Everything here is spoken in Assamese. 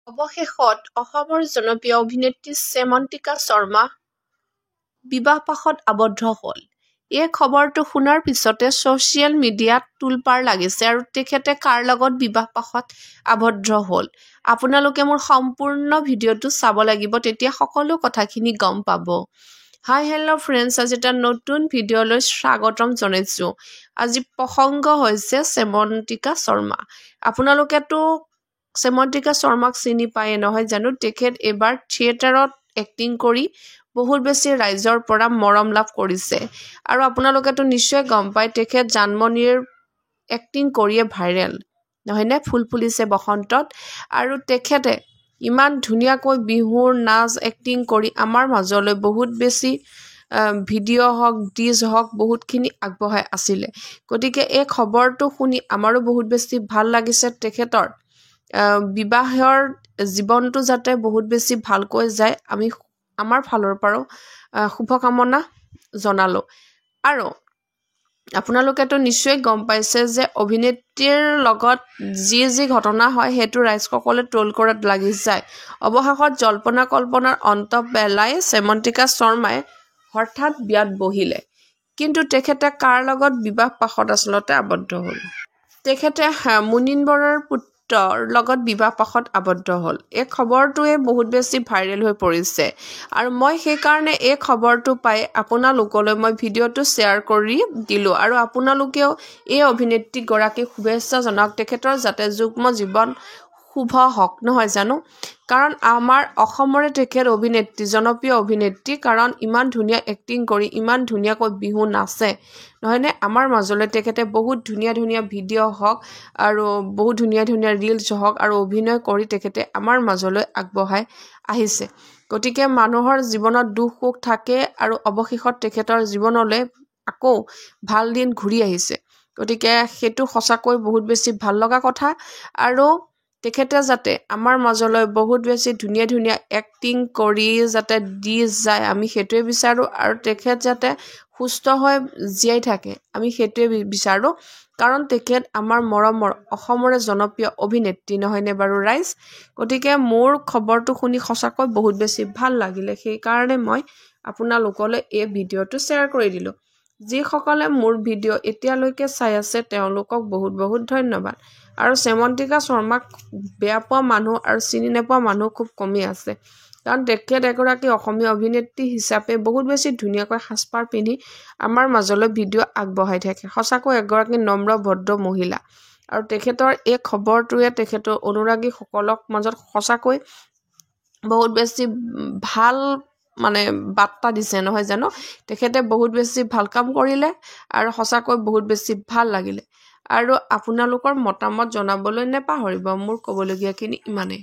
অৱশেষত অসমৰ জনপ্ৰিয় অভিনেত্ৰী শ্যামন্তিকা শৰ্মা বিবাহপাশত আবদ্ধ হ'ল। এই খবৰটো শুনাৰ পিছতে ছ'চিয়েল মিডিয়াত তোলপাৰ লাগিছে আৰু তেখেতে কাৰ লগত বিবাহপাশত আবদ্ধ হ'ল। আপোনালোকে মোৰ সম্পূৰ্ণ ভিডিঅ'টো চাব লাগিব, তেতিয়া সকলো কথাখিনি গম পাব। হাই হেল্ল' ফ্ৰেণ্ডছ, আজি এটা নতুন ভিডিঅ'লৈ স্বাগতম জনাইছোঁ। আজি প্ৰসংগ হৈছে শ্যামন্তিকা শৰ্মা। আপোনালোকেতো শ্যামন্তিকা শৰ্মাক চিনি পায়ে নহয় জানো? তেখেত এইবাৰ থিয়েটাৰত এক্টিং কৰি বহুত বেছি ৰাইজৰ পৰা মৰম লাভ কৰিছে আৰু আপোনালোকেতো নিশ্চয় গম পায় তেখেত জানমণিৰ এক্টিং কৰিয়ে ভাইৰেল নহয়নে? ফুল ফুলিছে বসন্তত। আৰু তেখেতে ইমান ধুনীয়াকৈ বিহুৰ নাচ এক্টিং কৰি আমাৰ মাজলৈ বহুত বেছি ভিডিঅ' হওক ডিজ হওক বহুতখিনি আগবঢ়াই আছিলে। গতিকে এই খবৰটো শুনি আমাৰো বহুত বেছি ভাল লাগিছে। তেখেতৰ বিবাহৰ জীৱনটো যাতে বহুত বেছি ভালকৈ যায়, আমি আমাৰ ফালৰ পৰাও শুভকামনা জনালোঁ। আৰু আপোনালোকেতো নিশ্চয় গম পাইছে যে অভিনেত্ৰীৰ লগত যি ঘটনা হয় সেইটো ৰাইজসকলে ট্ৰল কৰাত লাগি যায়। অৱশেষত জল্পনা কল্পনাৰ অন্ত পেলাই শ্যামন্তিকা শৰ্মাই হঠাৎ বিয়াত বহিলে। কিন্তু তেখেতে কাৰ লগত বিবাহপাশত আচলতে আবদ্ধ হ'ল? তেখেতে মুনীন বৰাৰ পুত্ৰৰ লগত বিবাহপাশত আবদ্ধ হ'ল। এই খবৰটোৱে বহুত বেছি ভাইৰেল হৈ পৰিছে আৰু মই সেইকাৰণে এই খবৰটো পাই আপোনালোকলৈ মই ভিডিঅ'টো শ্বেয়াৰ কৰি দিলোঁ আৰু আপোনালোকেও এই অভিনেত্ৰীগৰাকীক শুভেচ্ছা জনাওক, তেখেতৰ যাতে যুগ্ম জীৱন শুভ হওক, নহয় জানো? কাৰণ আমাৰ অসমৰে তেখেত অভিনেত্ৰী, জনপ্ৰিয় অভিনেত্ৰী, কাৰণ ইমান ধুনীয়া এক্টিং কৰি ইমান ধুনীয়াকৈ বিহু নাচে নহয়নে? আমাৰ মাজলৈ তেখেতে বহুত ধুনীয়া ধুনীয়া ভিডিঅ' হওক আৰু বহুত ধুনীয়া ধুনীয়া ৰিলছ হওক আৰু অভিনয় কৰি তেখেতে আমাৰ মাজলৈ আগবঢ়াই আহিছে। গতিকে মানুহৰ জীৱনত দুখ সুখ থাকে আৰু অৱশেষত তেখেতৰ জীৱনলৈ আকৌ ভাল দিন ঘূৰি আহিছে। গতিকে সেইটো সঁচাকৈ বহুত বেছি ভাল লগা কথা আৰু তেখেতে যাতে আমাৰ মাজলৈ বহুত বেছি ধুনীয়া ধুনীয়া এক্টিং কৰি যাতে দি যায়, আমি সেইটোৱে বিচাৰোঁ আৰু তেখেত যাতে সুস্থ হৈ জীয়াই থাকে, আমি সেইটোৱে বিচাৰোঁ। কাৰণ তেখেত আমাৰ মৰমৰ অসমৰে জনপ্ৰিয় অভিনেত্ৰী, নহয়নে বাৰু ৰাইজ? গতিকে মোৰ খবৰটো শুনি সঁচাকৈ বহুত বেছি ভাল লাগিলে, সেইকাৰণে মই আপোনালোকলৈ এই ভিডিঅ'টো শ্বেয়াৰ কৰি দিলোঁ। যিসকলে মোৰ ভিডিঅ' এতিয়ালৈকে চাই আছে তেওঁলোকক বহুত বহুত ধন্যবাদ। আৰু শ্যামন্তিকা শৰ্মাক বেয়া পোৱা মানুহ আৰু চিনি নোপোৱা মানুহ খুব কমেই আছে, কাৰণ তেখেত এগৰাকী অসমীয়া অভিনেত্ৰী হিচাপে বহুত বেছি ধুনীয়াকৈ সাজপাৰ পিন্ধি আমাৰ মাজলৈ ভিডিঅ' আগবঢ়াই থাকে। সঁচাকৈ এগৰাকী নম্ৰ ভদ্ৰ মহিলা আৰু তেখেতৰ এই খবৰটোৱে তেখেতৰ অনুৰাগীসকলক মাজত সঁচাকৈ বহুত বেছি ভাল বাৰ্তা দিছে, নহয় জানো? তেখেতে বহুত বেছি ভাল কাম কৰিলে আৰু সঁচাকৈ বহুত বেছি ভাল লাগিলে। আৰু আপোনালোকৰ মতামত জনাবলৈ নেপাহৰিব। মোৰ ক'বলগীয়াখিনি ইমানেই।